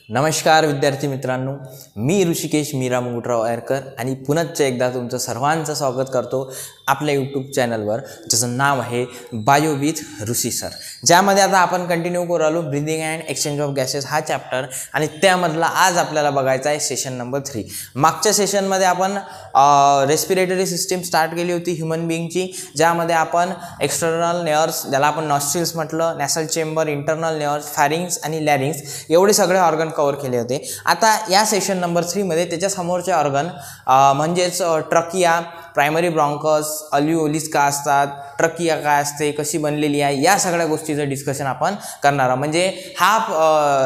नमस्कार विद्यार्थी मित्रांनो, मी ऋषिकेश मीरा मुंगुटराव आयरकर आणि पुनश्च एकदा तुमचं सर्वांचं स्वागत करतो आपल्या यूट्यूब चॅनलवर, ज्याचं नाव आहे बायो विथ ऋषी सर, ज्यामध्ये आता आपण कंटिन्यू करू आलो breathing and exchange of gases हा चॅप्टर आणि त्यामधला आज आपल्याला बघायचा आहे सेशन नंबर 3। मागच्या सेशनमध्ये आपण रेस्पिरेटरी सिस्टीम स्टार्ट केली होती ह्युमन बिंगची, ज्यामध्ये आपण एक्सटर्नल नेअर्स, ज्याला आपण नॉस्ट्रिल्स म्हटलं, नॅसल चेंबर, इंटरनल नेअर्स, फॅरिंग्स आणि लॅरिंग्स एवढे सगळे ऑर्गन कव्हर केले होते। आता या सेशन नंबर 3 मध्ये त्याच्या समोरचे ऑर्गन म्हणजेच ट्रकिया, प्रायमरी ब्रॉन्कस, अल्व्हिओलिस का असतात, ट्रकिया काय असते, कशी बनलेली आहे, या सगळ्या गोष्टीचं डिस्कशन आपण करणार आहोत। म्हणजे हा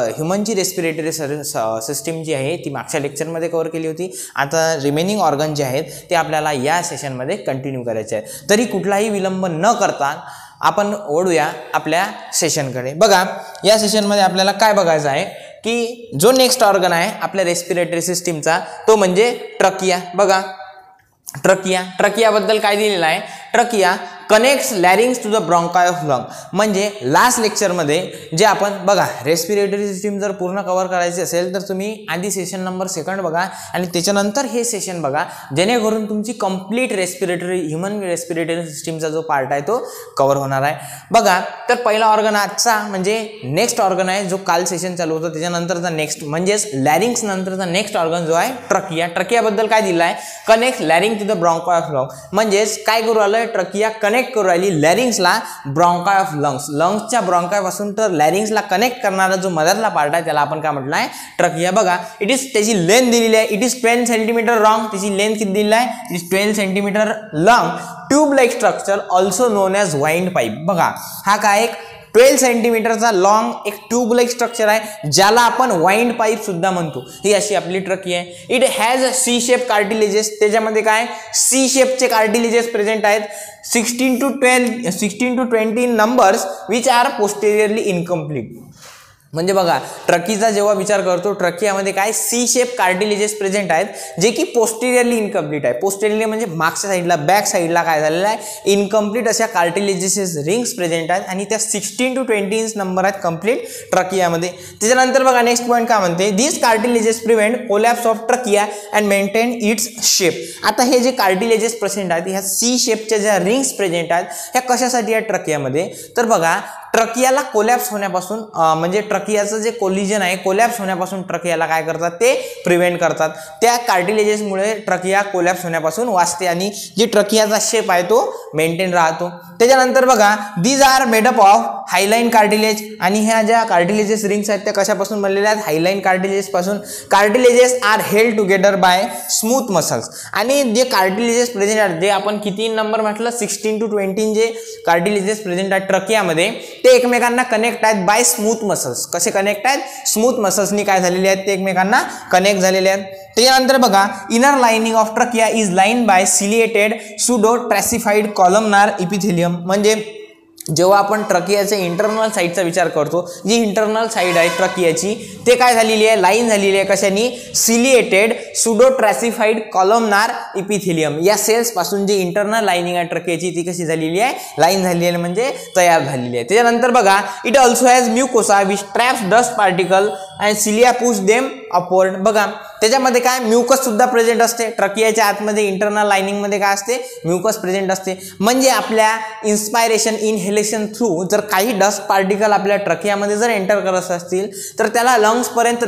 ह्युमनची रेस्पिरेटरी सिस्टीम जी आहे ती मागच्या लेक्चरमध्ये कव्हर केली होती। आता रिमेनिंग ऑर्गन जे आहेत ते आपल्याला या सेशनमध्ये कंटिन्यू करायचे आहेत। तरी कुठलाही विलंब न करता आपण ओढूया आपल्या सेशनकडे। बघा, या सेशनमध्ये आपल्याला काय बघायचं आहे की जो नेक्स्ट ऑर्गन आहे आपल्या रेस्पिरेटरी सिस्टीमचा तो म्हणजे ट्रकिया। बघा, ट्रकिया बद्दल काय दिलेलं आहे, trachea connects larynx to the bronchi of lung. म्हणजे लास्ट लेक्चरमध्ये जे आपण बघा रेस्पिरेटरी सिस्टीम जर पूर्ण कव्हर करायची असेल तर तुम्ही आधी सेशन नंबर 2 बघा आणि त्याच्यानंतर हे सेशन बघा, जेणेकरून तुमची कंप्लीट ह्युमन रेस्पिरेटरी सिस्टीमचा जो पार्ट आहे तो कव्हर होणार आहे। बघा, तर पहिला ऑर्गन आजचा म्हणजे नेक्स्ट ऑर्गन आहे जो काल सेशन चालू होतं त्याच्यानंतरचा नेक्स्ट म्हणजेच लॅरिंग्स नंतरचा नेक्स्ट ऑर्गन जो आहे ट्रकियाबद्दल काय दिलं आहे, connect larynx to the bronchi of lung. म्हणजेच काय करू आलं, ट्रकिया कनेक्ट करू राहिली लॅरिंग्सला ब्रॉन्काय ऑफ लंग्सच्या ब्रॉन्काय पासून तर लॅरिंग्सला कनेक्ट करणारा जो मधला पार्ट आहे त्याला आपण काय म्हटलं आहे, ट्रकिया। बघा, त्याची लेंथ दिलेली आहे, इट इज 12 सेंटीमीटर लॉंग। त्याची लेंथ किती दिली आहे, it is 12 centimetre long, tube like structure also non as wind pipe. बघा, हा काय एक 12 सेंटीमीटरचा लॉंग एक ट्यूब लाईक स्ट्रक्चर आहे ज्याला आपण वाइंड पाईप सुद्धा म्हणतो। ही अशी आपली ट्रकिया आहे। It has C shape cartilages, त्याच्यामध्ये काय सी शेपचे कार्टिलेजेस प्रेझेंट आहेत। 16 to 20 numbers which are posteriorly incomplete. म्हणजे बघा, ट्रकीचा जेव्हा विचार करतो ट्रकियामध्ये काय सी शेप कार्टिलेजेस प्रेझेंट आहेत जे की पोस्टेरियरली इनकम्प्लीट आहे। पोस्टेरियरली म्हणजे मागच्या साईडला, बॅक साईडला काय झालेलं आहे, इनकम्प्लीट अशा कार्टिलेजेस रिंग्स प्रेझेंट आहेत आणि त्या 16 to 20 नंबर आहेत कंप्लीट ट्रकियामध्ये। त्याच्यानंतर बघा नेक्स्ट पॉईंट काय म्हणते, this cartilages prevent collapse of trachea and maintain its shape. आता हे जे कार्टिलेजेस प्रेझेंट आहेत, ह्या सी शेपच्या ज्या रिंग्स प्रेझेंट आहेत ह्या कशासाठी आहेत ट्रकियामध्ये, तर बघा ट्रकियाला कोलॅप्स होण्यापासून म्हणजे ट्रकियाचं जे कोलिजन आहे कोलॅप्स होण्यापासून ट्रकियाला काय करतात, ते प्रिव्हेंट करतात। त्या कार्टिलेजेसमुळे ट्रकिया कोलॅप्स होण्यापासून वाचते आणि जे ट्रकियाचा शेप आहे तो मेंटेन राहतो। त्याच्यानंतर बघा, these are made up of hyaline cartilage, आणि ह्या ज्या कार्टिलेजेस रिंग्स आहेत त्या कशापासून बनलेल्या आहेत, हायलाइन कार्टिलेजेस पासून। Cartilages are held together by smooth muscles, आणि जे कार्टिलेजेस प्रेझेंट आहेत, जे आपण किती नंबर म्हटलं 16 to 20 जे कार्टिलेजेस प्रेझेंट आहेत ट्रकियामध्ये, ते एकमेकांना कनेक्ट आहेत बाय स्मूथ मसल्स। कसे कनेक्ट आहेत, स्मूथ मसल्सनी काय झालेले आहेत, ते एकमेकांना कनेक्ट झालेले आहेत। त्याच्यानंतर बघा, inner lining of trachea is line by ciliated pseudostratified columnar epithelium. म्हणजे जेव्हा आपण ट्रकियाच्या इंटरनल साईडचा विचार करतो, जी इंटरनल साईड आहे ट्रकियाची ते काय झालेली आहे, लाईन झालेली आहे कशानी, ciliated pseudostratified columnar epithelium. या सेल्स पासून जी इंटरनल लाइनिंग आहे ट्रकियाची ती कशी झालेली आहे, लाईन झालेली आहे, म्हणजे तयार झालेली आहे। त्याच्यानंतर बघा, it also has mucosa which traps dust particle and cilia push them upward. बघा, त्याच्यामध्ये काय म्युकस सुद्धा प्रेझेंट असते ट्रकियाच्या आतमध्ये, इंटरनल लाइनिंग मध्ये काय असते, म्युकस प्रेझेंट असते। म्हणजे आपल्या इन्स्पायरेशन इनहेलेशन थ्रू जर काही डस्ट पार्टिकल आपल्या ट्रकियामध्ये जर एंटर करत असतील तर त्याला लंग्स पर्यंत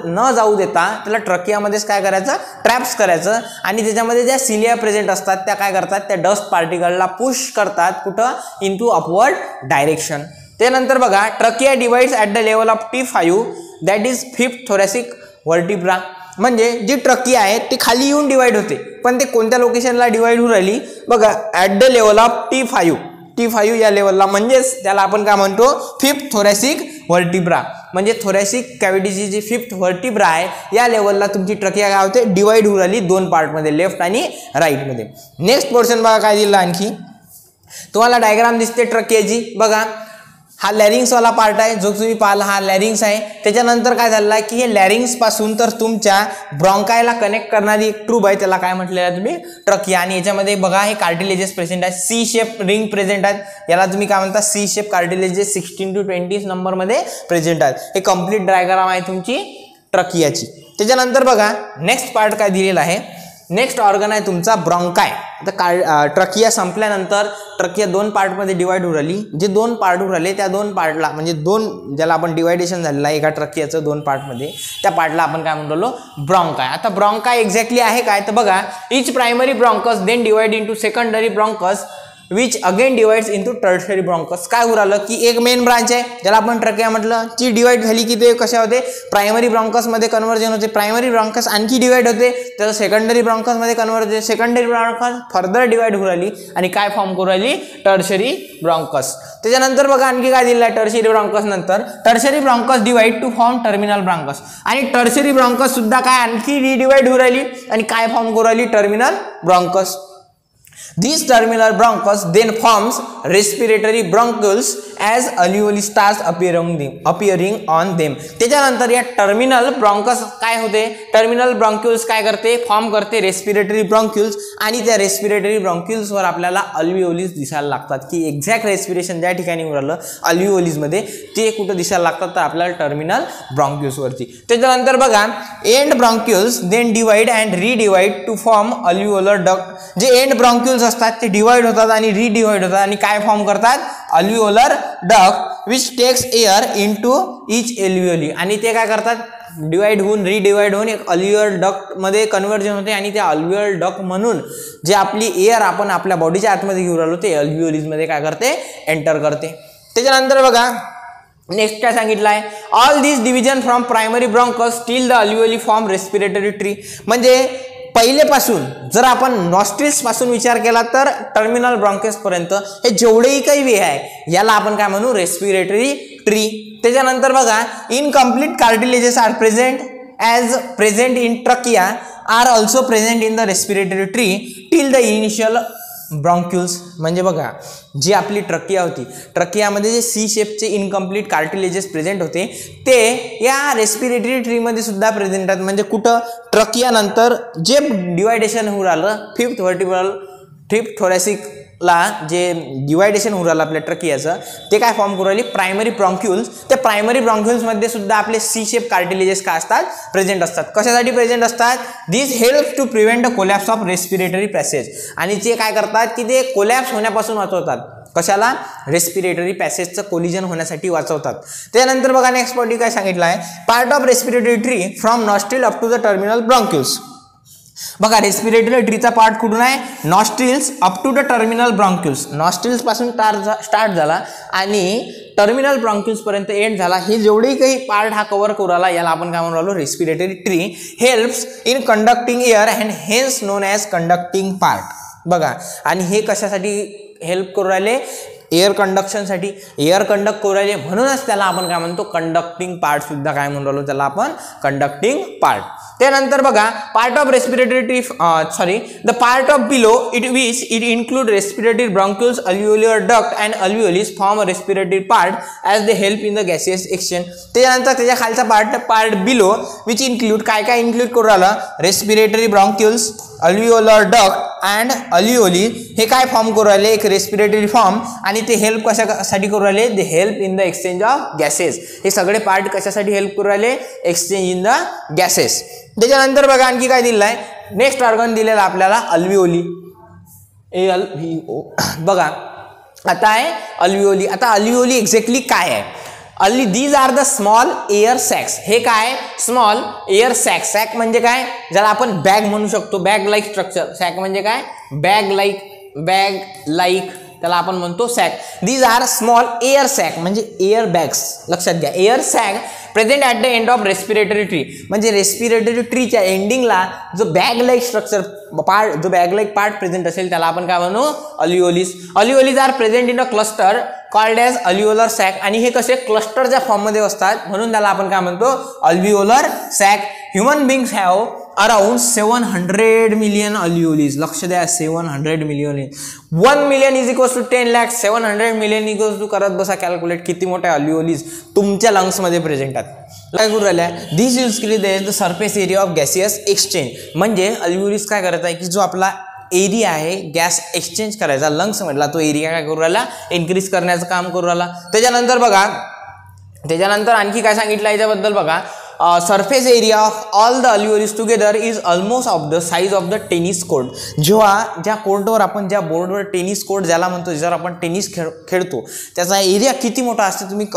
न जाऊ देता त्याला ट्रकियामध्येच काय करायचं, ट्रॅप्स करायचं, आणि त्याच्यामध्ये ज्या सिलिया प्रेझेंट असतात त्या काय करतात, त्या डस्ट पार्टिकलला पुश करतात कुठं, इनटू अपवर्ड डायरेक्शन। त्यानंतर बघा, trachea divides at the level of T5 that is 5th thoracic vertebra। म्हणजे जी ट्रकिया आहे ती खाली येऊन डिवाइड होते, पण ते कोणत्या लोकेशनला डिवाइड होऊ राहिली, बघा at the level of T5 या लेवलला, म्हणजेच त्याला आपण काय म्हणतो 5th thoracic vertebra। म्हणजे थोरॅसिक कॅव्हिटीची जी 5th vertebra आहे या लेवलला तुमची ट्रकिया काय होते, डिवाइड होऊ राहिली दोन पार्टमध्ये, लेफ्ट आणि राईट मध्ये। नेक्स्ट पोर्शन बघा काय दिलं, आणखी तुम्हाला डायग्राम दिसते ट्रकियाची। बघा, हा लॅरिंग्स वाला पार्ट आहे जो तुम्ही पाहिला, हा लॅरिंग्स आहे। त्याच्यानंतर काय झालं आहे की हे लॅरिंग्स पासून तर तुमच्या ब्रॉन्कायला कनेक्ट करणारी एक ट्यूब आहे त्याला काय म्हटलेलं आहे तुम्ही, ट्रकिया। आणि याच्यामध्ये बघा हे कार्टिलेजेस प्रेझेंट आहे, सी शेप रिंग प्रेझेंट आहेत, याला तुम्ही काय म्हणता, C shape cartilages 16 to 20 number मध्ये प्रेझेंट आहेत। हे कंप्लीट डायग्राम आहे तुमची ट्रकियाची. त्याच्यानंतर बघा नेक्स्ट पार्ट काय दिलेला आहे, नेक्स्ट ऑर्गन आहे तुमचा ब्रॉन्काय. आता ट्रकिया संपल्यानंतर ट्रकिया 2 पार्टमध्ये डिवाइड होऊ राहिली. जे 2 पार्ट होऊ राहिले त्या 2 पार्टला म्हणजे 2 ज्याला आपण डिवायडेशन झालेलं आहे एका ट्रकियाचं 2 पार्टमध्ये, त्या पार्टला आपण काय म्हणतो ब्रॉन्काय. आता ब्रॉन्काय एक्झॅक्टली आहे काय तर बघा, each primary bronchus then divide into secondary bronchus which again divides into tertiary bronchus. काय होऊ राहिलं की एक मेन ब्रांच आहे ज्याला आपण ट्रकिया म्हटलं, ती डिवाइड झाली की ते कशा होते, प्रायमरी ब्रॉन्कसमध्ये कन्वर्जन होते. प्रायमरी ब्रॉन्कस आणखी डिवाइड होते, त्याचं सेकंडरी ब्रॉन्कसमध्ये कन्वर्ट होते. सेकंडरी ब्रॉन्कस फर्दर डिवाइड होऊ राहिली आणि काय फॉर्म करू राहिली, टर्शरी ब्रॉन्कस. त्याच्यानंतर बघा आणखी काय दिलेलं आहे टर्शरी ब्रॉन्कस नंतर, tertiary bronchus divide to form terminal bronchus. आणि टर्शरी ब्रॉन्कस सुद्धा काय आणखी रिडिवाइड होऊ राहिली आणि काय फॉर्म करू राहिली, terminal ब्रॉन्कस. These terminal bronchus then forms respiratory bronchioles as alveoli starts appearing on them. त्याच्यानंतर या टर्मिनल ब्रॉन्कस काय होते, टर्मिनल ब्रॉन्क्युल्स काय करते, फॉर्म करते रेस्पिरेटरी ब्रॉन्क्युल्स. आणि त्या रेस्पिरेटरी ब्रॉन्क्युल्स वर आपल्याला अल्व्हिओलीज दिसायला लागतात की एक्झॅक्ट रेस्पिरेशन ज्या ठिकाणी होऊ राहिलं अल्व्हिओलीज मध्ये ते कुठं दिसायला लागतात तर आपल्याला टर्मिनल ब्रॉन्क्युल्स वरती. त्याच्यानंतर बघा end bronchioles then divide and redivide to form alveolar duct. जे एंड ब्रॉन्क्युल्स असतात ते डिवाइड होतात आणि रिडिवाइड होतात आणि काय फॉर्म करतात, alveolar duct which takes air into each alveoli. आणि ते काय करतात, डिवाइड होऊन रिडिवाइड होऊन एक अल्व्हिओलर डक्ट मध्ये कन्वर्जन होते आणि त्या अल्व्हिओलर डक्ट म्हणून जे आपली एअर आपण आपल्या बॉडीच्या आतमध्ये घेऊन राहिलो ते अल्व्हिओलीज मध्ये काय करते, एंटर करते. त्याच्यानंतर बघा नेक्स्ट काय सांगितलं आहे, all this division from primary bronchus till the alveoli form respiratory tree. म्हणजे पहिलेपासून जर आपण नॉस्ट्रिल्स पासून विचार केला तर टर्मिनल ब्रॉन्कस पर्यंत हे जेवढेही काही वे आहे याला आपण काय म्हणू, रेस्पिरेटरी ट्री. त्याच्यानंतर बघा incomplete cartilages are present in trachea are also present in the respiratory tree till the initial bronchioles. म्हणजे बघा जी आपली ट्रकिया होती, ट्रकियामध्ये जे सी शेपचे इनकम्प्लीट कार्टिलेजेस प्रेझेंट होते ते या रेस्पिरेटरी ट्रीमध्ये सुद्धा प्रेझेंट आहेत. म्हणजे कुठं, ट्रकिया नंतर जे डिवायडेशन होऊ राहिलं फिफ्थ व्हर्टिब्रल फिफ्थ थोरॅसिकला जे डिवायडेशन होऊ राहिलं आपल्या ट्रकियाचं ते काय फॉर्म करू राहिली, प्रायमरी ब्रॉन्क्युल्स. त्या प्रायमरी ब्रॉन्क्युल्समध्ये सुद्धा आपले सी शेप कार्टिलेजेस काय असतात, प्रेझेंट असतात. कशासाठी प्रेझेंट असतात, this helps to prevent the collapse of respiratory passage. आणि ते काय करतात की ते कोलॅप्स होण्यापासून वाचवतात. कशाला, रेस्पिरेटरी पॅसेजचं कोलिजन होण्यासाठी वाचवतात. त्यानंतर बघा नेक्स्ट पॉईंट काय सांगितलं आहे, part of respiratory tree from nostril up to the terminal bronchioles. बघा रेस्पिरेटरी ट्रीचा पार्ट कुठून आहे, nostrils up to the terminal bronchioles. Nostrils पासून स्टार्ट झाला आणि टर्मिनल ब्रॉन्क्युल्स पर्यंत एंड झाला. हे जेवढेही काही पार्ट हा कव्हर करू राहिला याला आपण काय म्हणून राहिलो, respiratory tree. Helps in conducting air and hence known as conducting part. बघा आणि हे कशासाठी हेल्प करू राहिले, एअर कंडक्शनसाठी. एअर कंडक्ट करू राहिले म्हणूनच त्याला आपण काय म्हणतो, कंडक्टिंग पार्ट सुद्धा काय म्हणून राहिलो, त्याला आपण कंडक्टिंग पार्ट. त्यानंतर बघा part of respiratory tree the part of below it which it include respiratory bronchioles alveolar duct and alveoli form a respiratory part as they help in the gaseous exchange. त्याच्यानंतर त्याच्या खालचा part below which include काय काय include करू राहिला, respiratory bronchioles alveolar duct and अल्व्हिओली. हे काय form करू राहिले, एक रेस्पिरेटरी फॉर्म. आणि ते हेल्प कशासाठी करू राहिले, दे help in the exchange of gases. हे सगळे पार्ट कशासाठी हेल्प करू राहिले, एक्सचेंज इन द गॅसेस. त्याच्यानंतर बघा आणखी काय दिलेलं आहे, नेक्स्ट ऑर्गन दिलेला आपल्याला अल्व्हिओली. बघा आता आहे अल्व्हिओली. आता अल्व्हिओली एक्झॅक्टली काय आहे, these are the small air sacs. हे काय, स्मॉल एअर सॅक. सॅक म्हणजे काय, ज्याला आपण बॅग म्हणू शकतो, बॅग लाईक स्ट्रक्चर. सॅक म्हणजे काय, बॅग लाईक त्याला आपण म्हणतो sac. These are small air sac म्हणजे एअर बॅग्स. लक्षात घ्या, air sac present at the end of respiratory tree. म्हणजे रेस्पिरेटरी ट्रीच्या एंडिंगला जो बॅग लाईक स्ट्रक्चर पार्ट, जो बॅग लाईक पार्ट प्रेझेंट असेल त्याला आपण काय म्हणू, alveoli. Alveoli are present in a cluster called as alveolar sac. आणि हे कसे क्लस्टरच्या फॉर्ममध्ये असतात म्हणून त्याला आपण काय म्हणतो, alveolar sac. Human beings have around 700 million alveoles. लक्ष द्या, 700 million. 1 million is equals to 10 lakhs. 700 million equals to करत बसा कॅल्क्युलेट किती मोठ्या अल्व्हिओलीज तुमच्या लंग्स मध्ये प्रेझेंट आहेत. काय करू राहिल्या, this usually there the surface area of gaseous exchange. म्हणजे अल्व्हिओलीज काय करत आहे की जो आपला एरिया आहे गॅस एक्सचेंज करायचा लंग्स मधला तो एरिया काय करू राहिला, इन्क्रीज करण्याचं काम करू राहिला. त्याच्यानंतर बघा, त्याच्यानंतर आणखी काय सांगितलं याच्याबद्दल बघा, surface area of all the alveolus together is almost of the size of the tennis court. जेव्हा ज्या कोर्टवर आपण ज्या बोर्डवर टेनिस कोर्ट ज्याला म्हणतो, जर आपण टेनिस खेळतो त्याचा एरिया किती मोठा असतो तुम्ही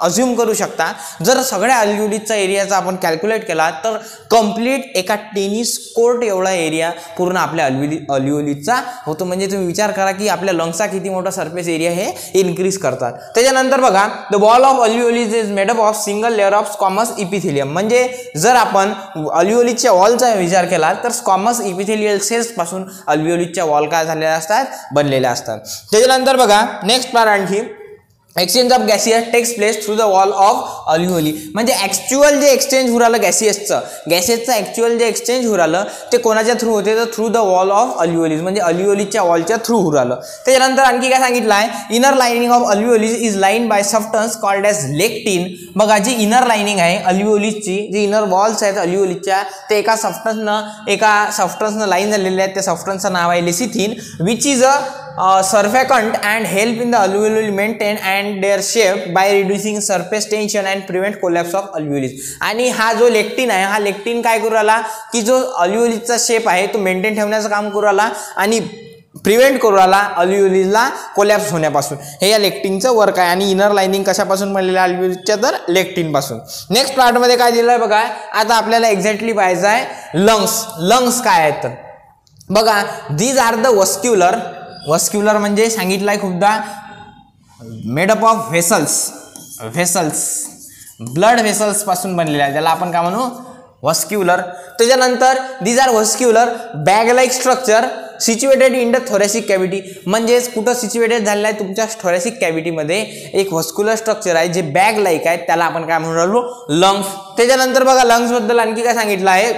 अज्युम करू शकता. जर सगळ्या अल्व्हिओलिसचा एरियाचा आपण कॅल्क्युलेट केला तर कंप्लीट एका टेनिस कोर्ट एवढा एरिया पूर्ण आपल्या अल्व्हिओलिसचा होतो. म्हणजे तुम्ही विचार करा की आपल्या लंग्सचा किती मोठा सरफेस एरिया हे इन्क्रीज करतात. त्याच्यानंतर बघा, the wall of alveoli is made up of single layer of squamous epithelium. म्हणजे जर आपण अल्व्हिओलिसच्या वॉलचा विचार केला तर स्क्वॅमस इपिथेलियल सेल्स पासून अल्व्हिओलिसच्या वॉल काय झालेल्या असतात, बनलेल्या असतात. त्याच्यानंतर बघा नेक्स्ट पार्ट आणखी, exchange of gaseous takes place through the wall of alveoli. म्हणजे ॲक्च्युअल जे एक्सचेंज होऊ राहिलं गॅसियसचं ॲक्च्युअल जे एक्सचेंज होऊ राहिलं ते कोणाच्या थ्रू होते, तर थ्रू द वॉल ऑफ अल्व्हिओलिस, म्हणजे अल्व्हिओलिसच्या वॉलच्या थ्रू होऊ राहिलं. त्याच्यानंतर आणखी काय सांगितलं आहे, inner lining of alveoli is line by substance called as lectin. बघा जी इनर लाइनिंग आहे अल्व्हिओलिसची, जी इनर वॉल्स आहेत अल्व्हिओलिसच्या, ते एका सबस्टन्सनं लाईन झालेले आहेत. त्या सबस्टन्सचं नाव आहे lecithin, which is a surfactant and help in the alveoli maintain and their shape by reducing surface tension and prevent collapse of alveolus. आणि हा जो लेक्टिन आहे, हा लेक्टिन काय करू राहिला की जो अल्व्हिओलिसचा शेप आहे तो मेंटेन ठेवण्याचं काम करू राहिला आणि प्रिव्हेंट करू राहिला अल्व्हिओलिसला कोलॅप्स होण्यापासून. हे या लेक्टिनचं वर्क आहे. आणि इनर लाइनिंग कशापासून बनलेलं आहे अल्व्हिओलिसच्या, तर लेक्टिन पासून. नेक्स्ट पार्टमध्ये काय दिलं आहे बघा, आता आपल्याला एक्झॅक्टली पाहायचं आहे लंग्स काय आहेत. तर बघा, दीज आर द वस्क्युलर म्हणजे सांगितलं आहे खूपदा, made up of vessels blood vessels पासून बनलेले आहे, ज्याला आपण काय म्हणू, वस्क्युलर. त्याच्यानंतर these are vascular bag like structure situated in the thoracic cavity. म्हणजेच कुठं सिच्युएटेड झालेलं आहे, तुमच्या थोरॅसिक कॅव्हिटीमध्ये एक वस्क्युलर स्ट्रक्चर आहे जे बॅग लाईक आहे, त्याला आपण काय म्हणून राहिलो, लंग्स. त्याच्यानंतर बघा लंग्सबद्दल आणखी काय सांगितलं आहे,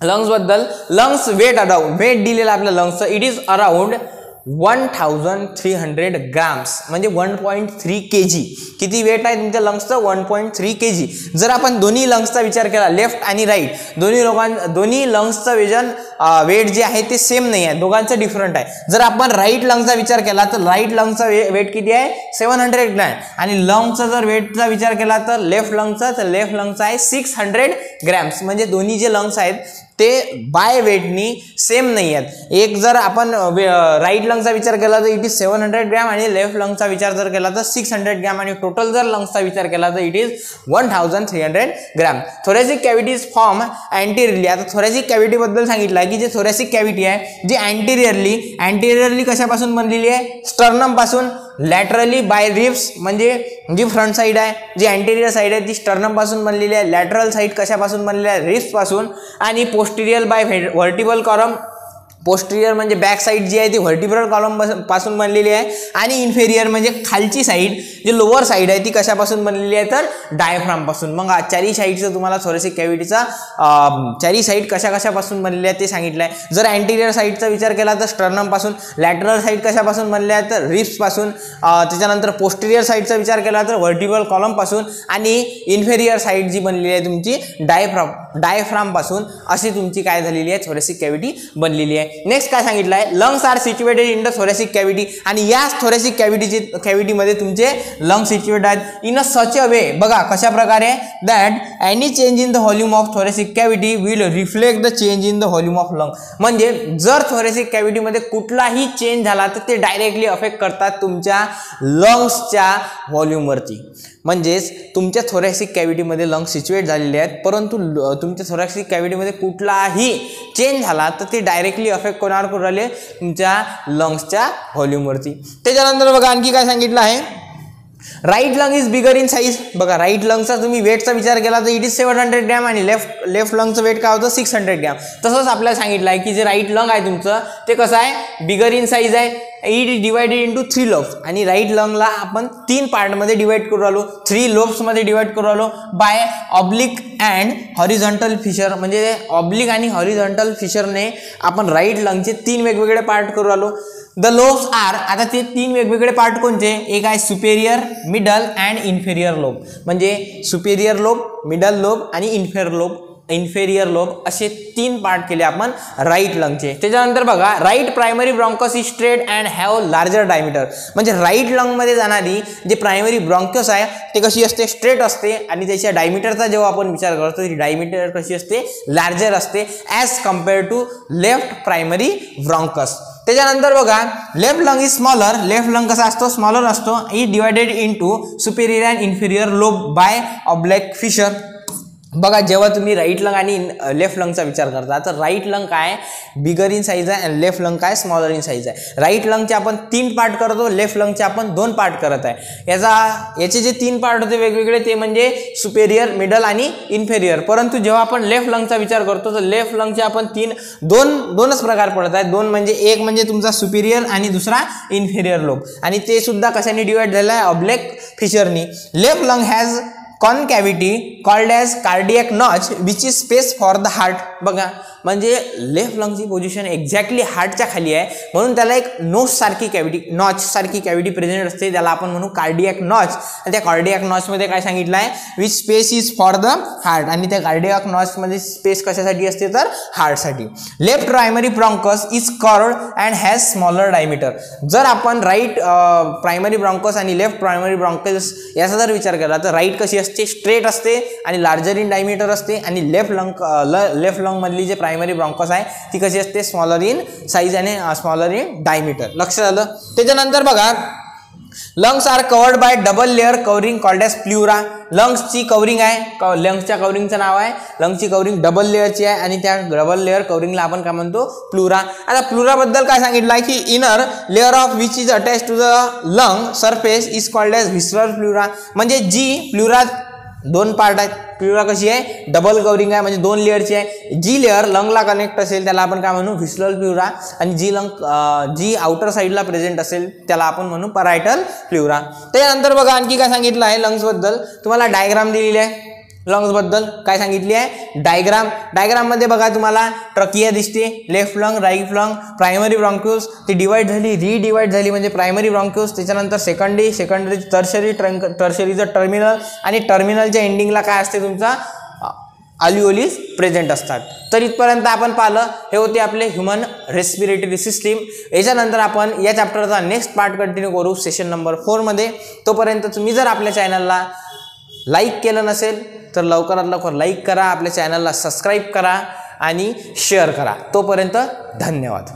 लंग्स वेट दिलेलं आपल्या लंग्सचं, इट इज अराउंड 1300 ग्राम्स म्हणजे 1.3 kg. किती वेट आहे तुमच्या लंग्सचं, 1.3 kg. जर आपण दोन्ही लंग्सचा विचार केला, लेफ्ट आणि राईट, दोन्ही लंग्सचं वेट जे आहे ते सेम नाही आहे, दोघांचं डिफरंट आहे. जर आपण राईट लंग्सचा विचार केला तर राईट लंग्सचा वेट किती आहे, 700 ग्रॅम. आणि लंग्सचा जर वेटचा विचार केला तर लेफ्ट लंग्सचा आहे 600 ग्रॅम्स. म्हणजे दोन्ही जे लंग्स आहेत ते बाय वेटनी सेम नाही आहेत. एक जर आपण राईट लंग्सचा विचार केला तर इट इज 700 ग्रॅम आणि लेफ्ट लंग्सचा विचार जर केला तर 600 ग्रॅम आणि टोटल जर लंग्सचा विचार केला तर it is 1300 gram. Thoracic cavity is form anteriorly. आता थोरॅसिक कॅव्हिटी बद्दल सांगितलं आहे की जे थोरॅसिक कॅव्हिटी आहे जी अँटेरियरली कशापासून बनलेली आहे, स्टर्नम पासून. लॅटरली बाय रिब्स म्हणजे जी फ्रंट साईड आहे, जी अँटेरियर साईड आहे ती स्टर्नम पासून बनलेली आहे. लॅटरल साईड कशापासून बनलेली आहे, रिब्स पासून. आणि पोस्टिरियर बाय व्हर्टिबल कॉलम, पोस्टिरियर म्हणजे बॅक साईड जी आहे ती व्हर्टिब्रल कॉलम पासून बनलेली आहे. आणि इन्फेरियर म्हणजे खालची साईड जी लोअर साईड आहे ती कशापासून बनलेली आहे, तर डायफ्राम पासून. मग चारी साईडचं तुम्हाला थोरॅसिक कॅव्हिटीचा चारी साईड कशापासून बनलेली आहे ते सांगितलं आहे. जर अँटेरियर साईडचा विचार केला तर स्टर्नम पासून. लॅटरल साईड कशापासून बनले आहे, तर रिब्स पासून. त्याच्यानंतर पोस्टिरियर साईडचा विचार केला तर व्हर्टिब्रल कॉलम पासून. आणि इन्फेरियर साईड जी बनलेली आहे तुमची डायफ्राम पासून. अशी तुमची काय झालेली आहे, थोरॅसिक कॅव्हिटी बनलेली आहे. नेक्स्ट काय सांगितलं आहे, lungs are situated in the thoracic cavity. आणि या थोरॅसिक कॅव्हिटीमध्ये तुमचे लंग्स सिच्युएट आहेत इन अ सच अ वे. बघा कशा प्रकारे, that any change in the volume of thoracic cavity will reflect the change in the volume of lung. म्हणजे जर थोरॅसिक कॅव्हिटीमध्ये कुठलाही चेंज झाला तर ते डायरेक्टली अफेक्ट करतात तुमच्या लंग्सच्या व्हॉल्यूमवरती. म्हणजेच तुमच्या थोरॅसिक कॅव्हिटीमध्ये लंग्स सिच्युएट झालेले आहेत, परंतु तुमच्या थोरॅसिक कॅव्हिटीमध्ये कुठलाही चेंज झाला तर ते डायरेक्टली अफेक्ट कोणावर करू राहिले, तुमच्या लंग्सच्या व्हॉल्यूमवरती. त्याच्यानंतर बघा आणखी काय सांगितलं आहे, right lung is bigger in size. बघा राईट लंगचा तुम्ही वेटचा विचार केला तर इट इज 700 ग्रॅम आणि लेफ्ट लंगचं वेट काय होतं, 600 ग्रॅम. तसंच आपल्याला सांगितलं आहे की जे राईट लंग आहे तुमचं ते कसं आहे, बिगर इन साईज आहे. It is divided into 3 lobes. आणि राईट लंगला आपण 3 पार्टमध्ये डिवाइड करू राहिलो, 3 लोब्समध्ये डिवाइड करू राहिलो by oblique and horizontal fissure. म्हणजे ऑब्लिक आणि हॉरिझॉन्टल फिशरने आपण राईट लंगचे 3 वेगवेगळे पार्ट करू राहिलो. द लोब्स आर, आता ते 3 वेगवेगळे पार्ट कोणते, एक आहे superior, middle and inferior lobe. म्हणजे सुपेरियर लोब, मिडल लोब आणि इन्फेरियर लोब इन्फेरियर लोब असे 3 पार्ट केले आपण राईट लंगचे. त्याच्यानंतर बघा right primary bronchus is straight and have larger diameter. म्हणजे राईट लंगमध्ये जाणारी जे प्रायमरी ब्रॉन्कस आहे ते कशी असते, स्ट्रेट असते आणि त्याच्या डायमीटरचा जेव्हा आपण विचार करतो ती डायमीटर कशी असते, लार्जर असते as compare to left primary bronchus. त्याच्यानंतर बघा left lung is smaller. Left lung कसा असतो, स्मॉलर असतो. Is divided into superior and inferior lobe by oblique fissure. बघा जेव्हा तुम्ही राईट लंग आणि लेफ्ट लंगचा विचार करता तर राईट लंग काय बिगर इन साईज आहे आणि लेफ्ट लंग काय स्मॉलर इन साईज आहे. राईट लंगचे आपण 3 पार्ट करतो, लेफ्ट लंगचे आपण 2 पार्ट करत आहे. याचे जे 3 पार्ट होते वेगवेगळे ते म्हणजे सुपेरियर, मिडल आणि इन्फेरियर. परंतु जेव्हा आपण लेफ्ट लंगचा विचार करतो तर लेफ्ट लंगचे आपण दोनच प्रकार पडत आहेत. 2 म्हणजे एक म्हणजे तुमचा सुपेरियर आणि दुसरा इन्फेरियर लोब आणि ते सुद्धा कशाने डिवाइड झालं आहे, ऑब्लिक फिशरनी. Left lung has concavity called as cardiac notch which is space for the heart. बघा म्हणजे लेफ्ट लंगची पोझिशन एक्झॅक्टली हार्टच्या खाली आहे म्हणून त्याला एक नोच सारखी कॅव्हिटी, नॉच सारखी कॅव्हिटी प्रेझेंट असते, त्याला आपण म्हणू कार्डियक नॉच. आणि त्या कार्डियक नॉचमध्ये काय सांगितलं आहे, which space is for the heart. आणि त्या कार्डियक नॉचमध्ये स्पेस कशासाठी असते तर हार्टसाठी. Left primary bronchus is curved and has smaller diameter. जर आपण राईट प्रायमरी ब्रॉन्कस आणि लेफ्ट प्रायमरी ब्रॉन्कस याचा जर विचार केला तर राईट कशी असते, स्ट्रेट असते आणि लार्जर इन डायमीटर असते आणि लेफ्ट लंग मधली जे प्रायमरी ब्रॉन्कस आहे ती कशी असते, स्मॉलर इन साईज आणि स्मॉलर इन डायमीटर. लक्ष झालं. त्याच्यानंतर बघा lungs are covered by double layer covering called as pleura. लंग्सची कवरिंग आहे, लंग्सच्या कवरिंगचं नाव आहे, लंग्सची कवरिंग डबल लेअरची आहे आणि त्या डबल लेअर कवरिंगला आपण काय म्हणतो, प्लुरा. आता प्लुराबद्दल काय सांगितलं आहे की inner layer of which is attach to the lung surface is called as visceral pleura. म्हणजे जी प्लुरा 2 पार्ट आहेत. प्लुरा कशी आहे, डबल कवरिंग आहे म्हणजे 2 लेअरची आहे. जी लेअर लंगला कनेक्ट असेल त्याला आपण काय म्हणू, व्हिस्रल प्लुरा आणि जी आउटर साईडला प्रेझेंट असेल त्याला आपण म्हणू परायटल प्लुरा. त्यानंतर बघा आणखी काय सांगितलं आहे लंग्सबद्दल. तुम्हाला डायग्राम दिलेली आहे लंग्सबद्दल. काय सांगितली आहे, डायग्राममध्ये बघा तुम्हाला ट्रकिया दिसते, left lung, right lung, primary bronchioles ती डिवाइड झाली, रिडिवाइड झाली म्हणजे प्रायमरी ब्रॉन्क्यूल्स. त्याच्यानंतर सेकंडरी टर्शरीचं टर्मिनल आणि टर्मिनलच्या एंडिंगला काय असते तुमचा अल्व्हिओलिस प्रेझेंट असतात. तर इथपर्यंत आपण पाहिलं हे होते आपले ह्युमन रेस्पिरेटरी सिस्टीम. याच्यानंतर आपण या चॅप्टरचा नेक्स्ट पार्ट कंटिन्यू करू सेशन नंबर 4 मध्ये. तोपर्यंत तुम्ही जर आपल्या चॅनलला लाईक केलं नसेल तर लवकरात लवकर लाईक करा, आपल्या चॅनलला सबस्क्राईब करा आणि शेअर करा. तोपर्यंत धन्यवाद.